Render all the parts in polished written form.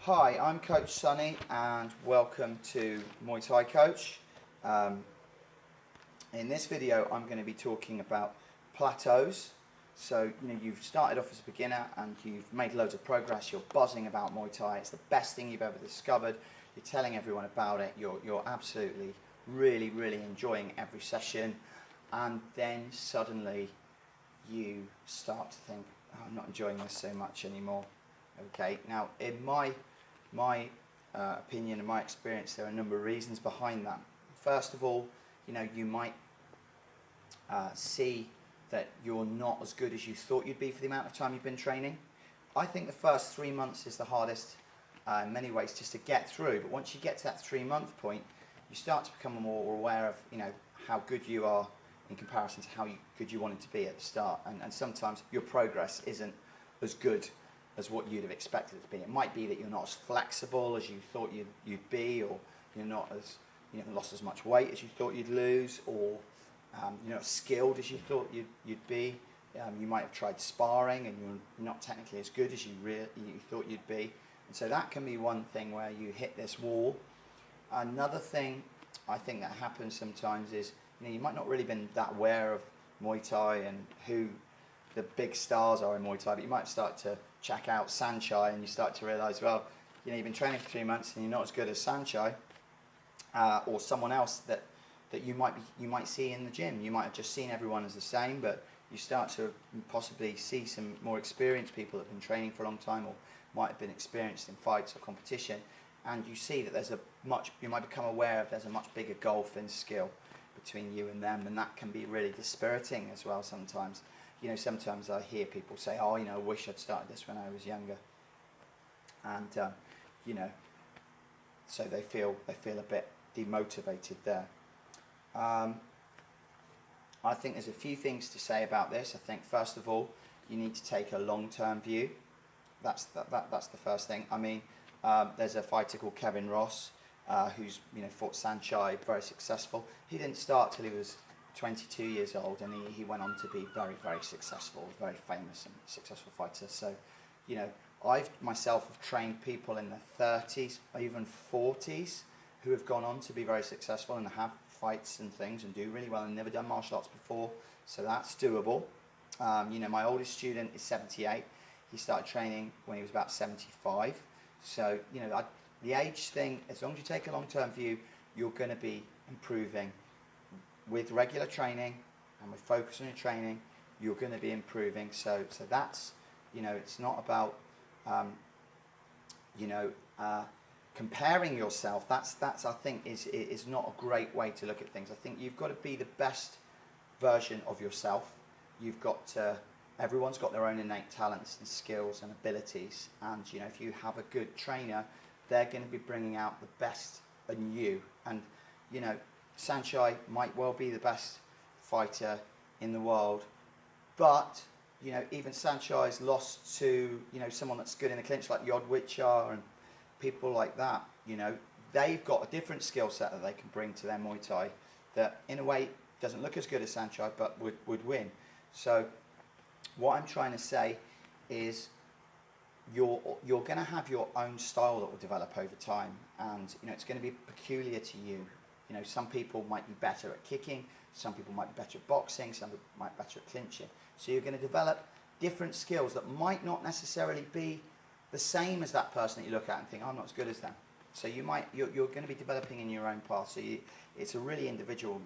Hi, I'm Coach Sonny and welcome to Muay Thai Coach. In this video I'm going to be talking about plateaus. So you've started off as a beginner and you've made loads of progress, you're buzzing about Muay Thai, it's the best thing you've ever discovered, you're telling everyone about it, you're absolutely really enjoying every session, and then suddenly you start to think, oh, I'm not enjoying this so much anymore. Okay, now in my opinion and my experience, there are a number of reasons behind that. First of all, you might see that you're not as good as you thought you'd be for the amount of time you've been training. I think the first 3 months is the hardest in many ways just to get through, but once you get to that 3-month point, you start to become more aware of how good you are in comparison to how good you wanted to be at the start, and sometimes your progress isn't as good as what you'd have expected it to be. It might be that you're not as flexible as you thought you'd be, or you're not as lost as much weight as you thought you'd lose, or you're not as skilled as you thought you'd be. You might have tried sparring and you're not technically as good as you thought you'd be, and so that can be one thing where you hit this wall. Another thing I think that happens sometimes is you might not really been that aware of Muay Thai and who the big stars are in Muay Thai, but you might start to check out Sanchai and you start to realise, well, you've been training for 3 months and you're not as good as Sanchai or someone else that you might see in the gym. You might have just seen everyone as the same, but you start to possibly see some more experienced people that have been training for a long time or might have been experienced in fights or competition, and you see that you might become aware of there's a much bigger gulf in skill between you and them, and that can be really dispiriting as well sometimes. Sometimes I hear people say, oh, I wish I'd started this when I was younger. And, so they feel a bit demotivated there. I think there's a few things to say about this. I think, first of all, you need to take a long-term view. That's the first thing. I mean, there's a fighter called Kevin Ross, who's, fought Sanchai, very successful. He didn't start till he was 22 years old, and he went on to be very successful, very famous and successful fighter. So, I myself have trained people in their 30s or even 40s who have gone on to be very successful and have fights and things and do really well and never done martial arts before, so that's doable. My oldest student is 78. He started training when he was about 75. So, the age thing, as long as you take a long-term view, you're going to be improving. With regular training and with focus on your training, you're going to be improving. So that's, it's not about, comparing yourself. That's I think is not a great way to look at things. I think you've got to be the best version of yourself. Everyone's got their own innate talents and skills and abilities, and if you have a good trainer, they're going to be bringing out the best in you. And Sanchai might well be the best fighter in the world, but even Sanchai's lost to someone that's good in the clinch like Yodwicha and people like that. They've got a different skill set that they can bring to their Muay Thai that in a way doesn't look as good as Sanchai, but would win. So what I'm trying to say is you're going to have your own style that will develop over time, and it's going to be peculiar to you. Some people might be better at kicking, some people might be better at boxing, some people might be better at clinching. So you're going to develop different skills that might not necessarily be the same as that person that you look at and think, oh, I'm not as good as them. So you're going to be developing in your own path. So it's a really individual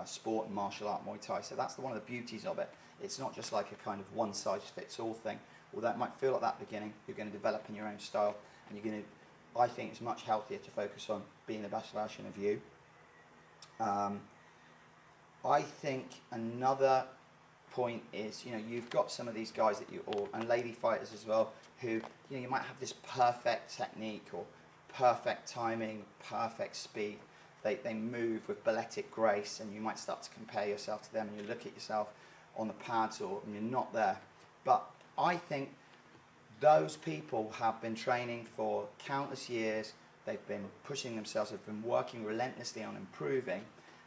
sport and martial art, Muay Thai. So that's one of the beauties of it. It's not just like a kind of one-size-fits-all thing. Although it might feel like that at the beginning, you're going to develop in your own style, and you're going to, I think it's much healthier to focus on being the best version of you. I think another point is, you've got some of these guys and lady fighters as well, who, you might have this perfect technique or perfect timing, perfect speed. They move with balletic grace, and you might start to compare yourself to them, and you look at yourself on the pads and you're not there. But I think those people have been training for countless years. They've been pushing themselves, they've been working relentlessly on improving.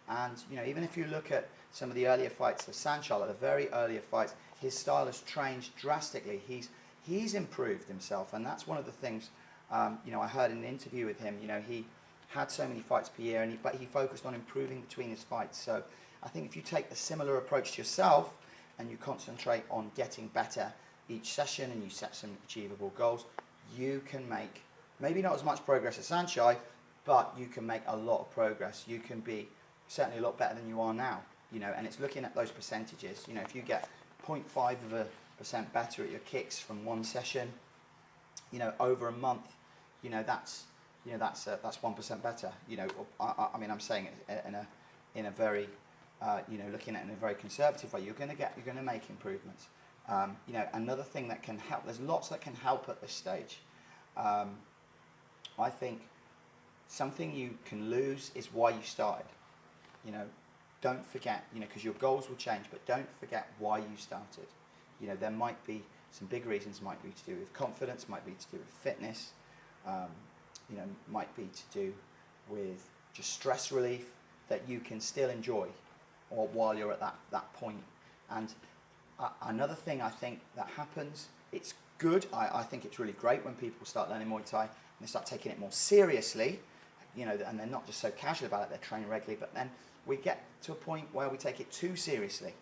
And even if you look at some of the earlier fights of Sanchai, like the very earlier fights, his style has changed drastically. He's improved himself, and that's one of the things You know, I heard in an interview with him, you know, he had so many fights per year, but he focused on improving between his fights. So I think if you take a similar approach to yourself and you concentrate on getting better each session and you set some achievable goals, you can make maybe not as much progress as Sanchai, but you can make a lot of progress. You can be certainly a lot better than you are now, you know, and it's looking at those percentages. You know, if you get 0.5% better at your kicks from one session, you know, over a month, you know, that's 1% better. You know, I mean, I'm saying it in a very, you know, looking at it in a very conservative way. You're going to make improvements. You know, another thing that can help. There's lots that can help at this stage. I think something you can lose is why you started. You know, don't forget, you know, because your goals will change, but don't forget why you started. You know, there might be some big reasons, might be to do with confidence, might be to do with fitness, you know, might be to do with just stress relief that you can still enjoy or while you're at that point. And another thing I think that happens, it's good, I think it's really great when people start learning Muay Thai and they start taking it more seriously, you know, and they're not just so casual about it, they're training regularly, but then we get to a point where we take it too seriously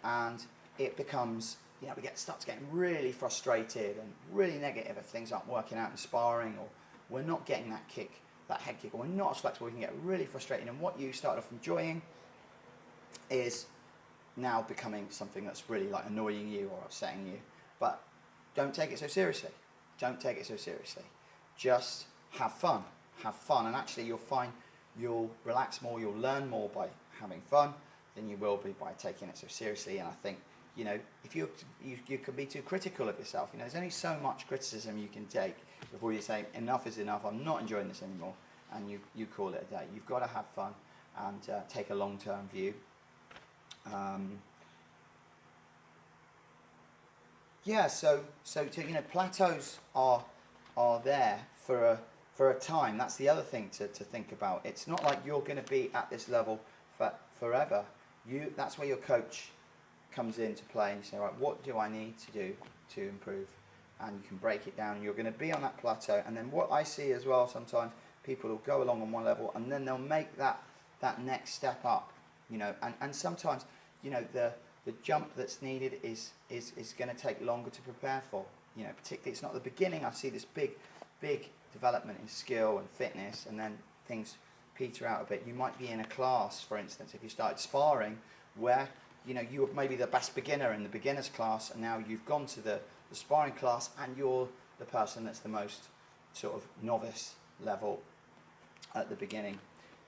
and it becomes, you know, starts getting really frustrated and really negative if things aren't working out in sparring, or we're not getting that kick, that head kick, or we're not as flexible. We can get really frustrated, and what you started off enjoying is now becoming something that's really like annoying you or upsetting you. But don't take it so seriously. Don't take it so seriously. Just have fun. Have fun, and actually you'll find you'll relax more, you'll learn more by having fun than you will be by taking it so seriously. And I think, you know, if you can be too critical of yourself, you know, there's only so much criticism you can take before you say enough is enough, I'm not enjoying this anymore, and you call it a day. You've got to have fun and take a long-term view. Yeah, so you know, plateaus are there for a time. That's the other thing to think about. It's not like you're going to be at this level forever. That's where your coach comes into play, and you say, right, what do I need to do to improve? And you can break it down. You're going to be on that plateau, and then what I see as well, sometimes people will go along on one level and then they'll make that next step up, you know, and sometimes, you know, the jump that's needed is going to take longer to prepare for, you know, particularly it's not the beginning. I see this big development in skill and fitness, and then things peter out a bit. You might be in a class, for instance, if you started sparring, where, you know, you were maybe the best beginner in the beginner's class, and now you've gone to the sparring class and you're the person that's the most sort of novice level at the beginning,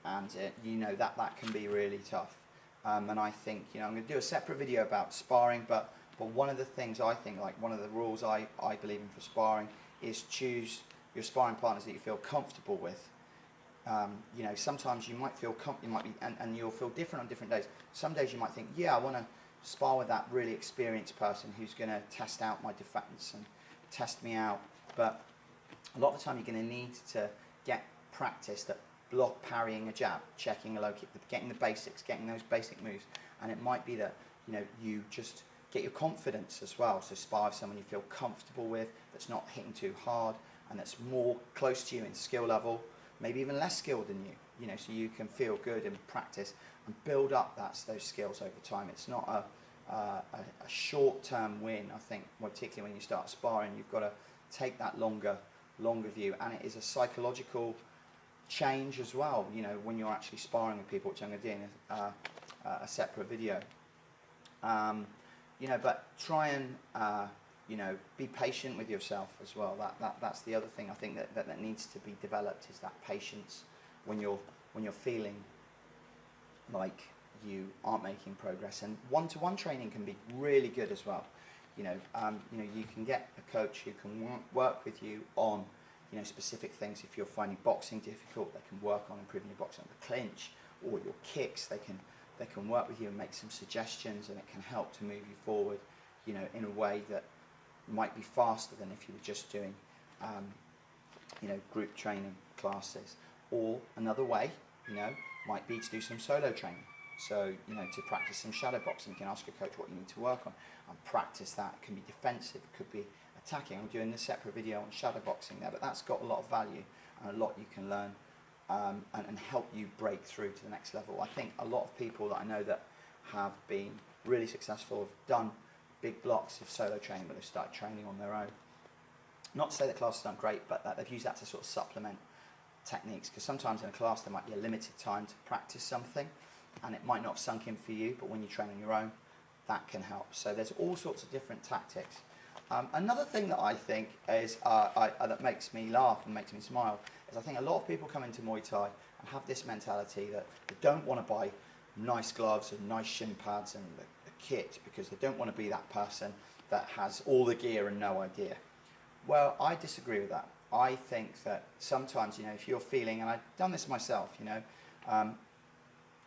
and you know, that can be really tough. And I think, you know, I'm going to do a separate video about sparring, but one of the things I think, like one of the rules I believe in for sparring is choose your sparring partners that you feel comfortable with. You know, sometimes you might feel and you'll feel different on different days. Some days you might think, yeah, I want to spar with that really experienced person who's going to test out my defense and test me out. But a lot of the time you're going to need to get practice at block parrying a jab, checking a low kick, getting the basics, getting those basic moves. And it might be that, you know, you just get your confidence as well. So spar with someone you feel comfortable with, that's not hitting too hard, and that's more close to you in skill level, maybe even less skilled than you know, so you can feel good in practice and build up those skills over time. It's not a short-term win, I think, particularly when you start sparring. You've got to take that longer view, and it is a psychological change as well, you know, when you're actually sparring with people, which I'm going to do in a separate video. You know, but try and you know, be patient with yourself as well. That's the other thing I think that needs to be developed, is that patience when you're feeling like you aren't making progress. And one-to-one training can be really good as well. You know, you can get a coach who can work with you on, you know, specific things. If you're finding boxing difficult, they can work on improving your boxing, the clinch or your kicks. They can work with you and make some suggestions, and it can help to move you forward, you know, in a way that might be faster than if you were just doing, you know, group training classes. Or another way, you know, might be to do some solo training. So, you know, to practice some shadow boxing, you can ask your coach what you need to work on and practice that. It can be defensive, it could be attacking. I'm doing a separate video on shadow boxing there, but that's got a lot of value and a lot you can learn and help you break through to the next level. I think a lot of people that I know that have been really successful have done big blocks of solo training, but they've started training on their own. Not to say that classes aren't great, but that they've used that to sort of supplement techniques, because sometimes in a class there might be a limited time to practice something and it might not have sunk in for you, but when you train on your own, that can help. So there's all sorts of different tactics. Another thing that I think is that makes me laugh and makes me smile is I think a lot of people come into Muay Thai and have this mentality that they don't want to buy nice gloves and nice shin pads and the kit because they don't want to be that person that has all the gear and no idea. Well, I disagree with that. I think that sometimes, if you're feeling, and I've done this myself,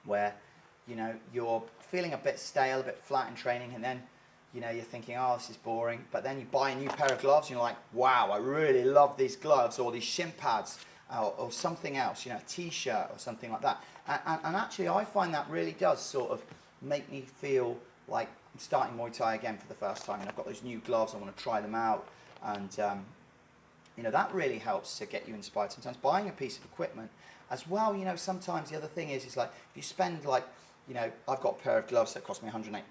where, you're feeling a bit stale, a bit flat in training, and then, you're thinking, oh, this is boring, but then you buy a new pair of gloves, and you're like, wow, I really love these gloves, or these shin pads, or something else, a t-shirt, or something like that. And actually, I find that really does sort of make me feel like I'm starting Muay Thai again for the first time, and I've got those new gloves, I want to try them out, and that really helps to get you inspired. Sometimes buying a piece of equipment as well, sometimes the other thing is like, if you spend like, I've got a pair of gloves that cost me £108,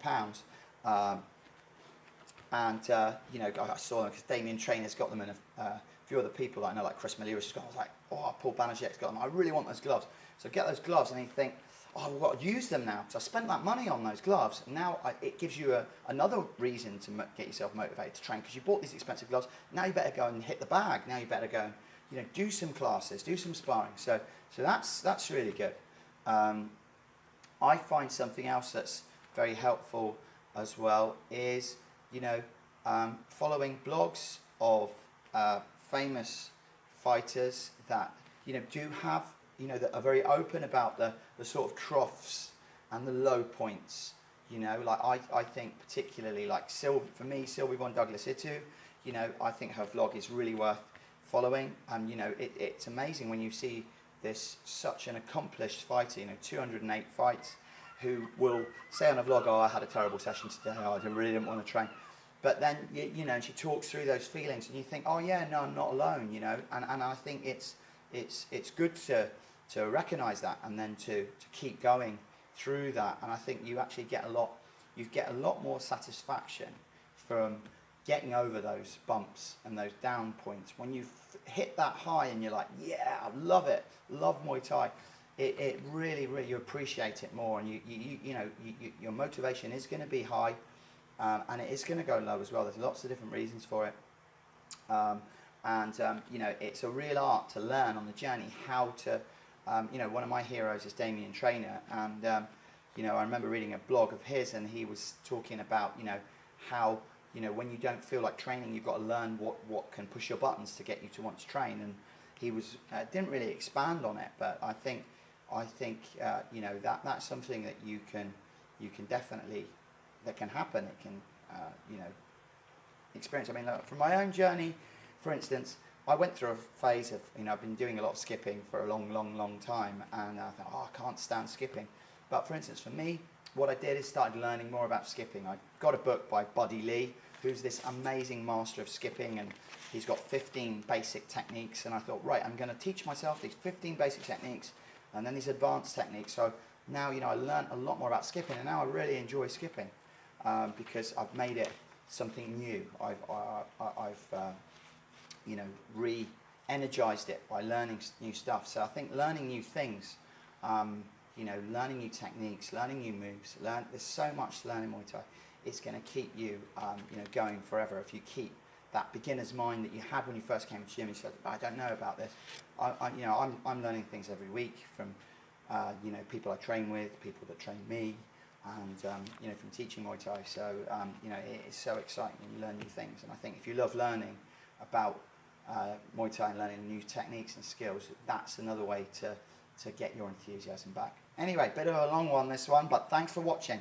I saw them because Damien Trainer's got them, and a few other people that I know, like Chris Maliras has got them. I was like, oh, Paul Bannerjet's got them. I really want those gloves. So get those gloves, and you think, oh, we've got to use them now. So I spent that money on those gloves, and now it gives you another reason to get yourself motivated to train, because you bought these expensive gloves. Now you better go and hit the bag. Now you better go and do some classes, do some sparring. So that's really good. I find something else that's very helpful as well is following blogs of famous fighters that do have that are very open about the sort of troughs and the low points. Like I think particularly like for me, Sylvie Von Douglas Itu, I think her vlog is really worth following. And it's amazing when you see such an accomplished fighter, 208 fights, who will say on a vlog, oh, I had a terrible session today, oh, I really didn't want to train. But then, she talks through those feelings, and you think, oh yeah, no, I'm not alone, and I think it's good to recognise that, and then to keep going through that. And I think you actually get a lot more satisfaction from getting over those bumps and those down points. When you hit that high and you're like, yeah, I love it, love Muay Thai, it really, really, you appreciate it more, and your motivation is going to be high, and it is going to go low as well. There's lots of different reasons for it. It's a real art to learn on the journey how to, one of my heroes is Damien Trainer, and I remember reading a blog of his, and he was talking about how when you don't feel like training, you've got to learn what can push your buttons to get you to want to train. And he was didn't really expand on it, but I think that's something that you can definitely, that can happen. It can experience. I mean, look, from my own journey, for instance, I went through a phase of, I've been doing a lot of skipping for a long time, and I thought, oh, I can't stand skipping. But for instance, for me, what I did is started learning more about skipping. I got a book by Buddy Lee, who's this amazing master of skipping, and he's got 15 basic techniques, and I thought, right, I'm going to teach myself these 15 basic techniques, and then these advanced techniques. So now, I learned a lot more about skipping, and now I really enjoy skipping, because I've made it something new. I've re-energized it by learning new stuff. So I think learning new things, learning new techniques, learning new moves, there's so much to learn in Muay Thai. It's going to keep you, going forever. If you keep that beginner's mind that you had when you first came to gym, you said, I don't know about this. I'm learning things every week from, people I train with, people that train me, and from teaching Muay Thai. So it's so exciting when you learn new things. And I think if you love learning about Muay Thai and learning new techniques and skills, that's another way to get your enthusiasm back. Anyway, bit of a long one, this one, but thanks for watching.